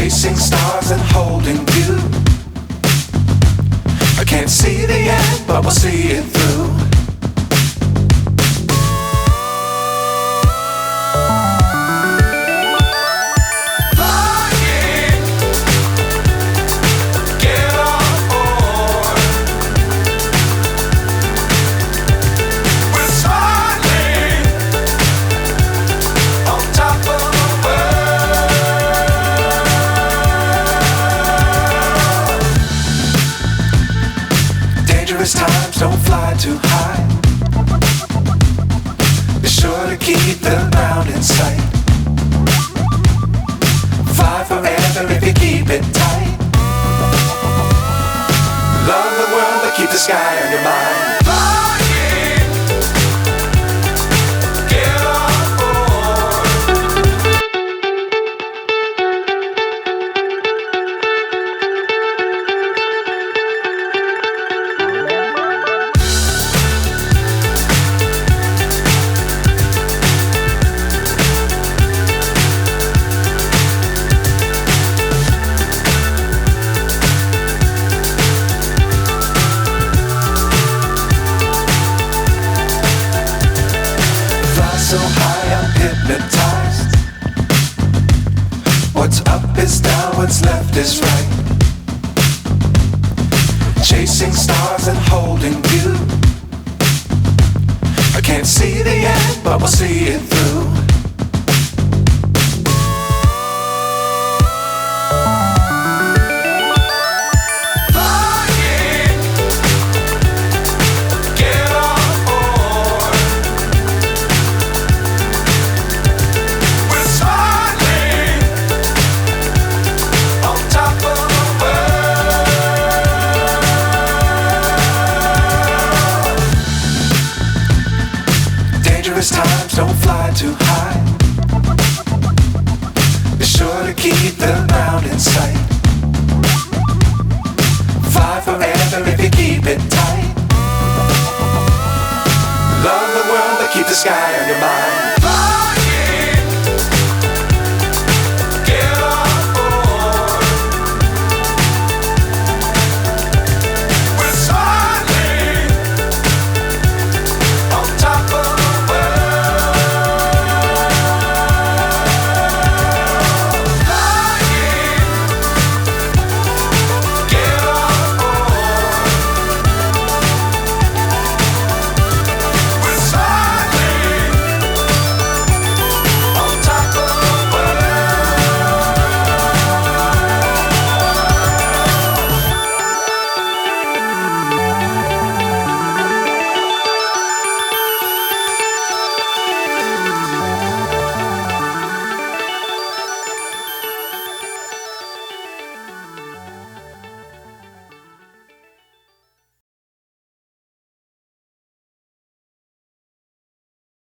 chasing stars and holding you. I can't see the end, but we'll see it through. Times don't fly too high. Be sure to keep the ground in sight. Fly forever if you keep it tight. Love the world but keep the sky on your mind. So high I'm hypnotized. What's up is down, what's left is right. Chasing stars and holding you. I can't see the end, but we'll see it through. Times don't fly too high. Be sure to keep the ground in sight. Fly forever if you keep it tight. Love the world but keep the sky on your mind.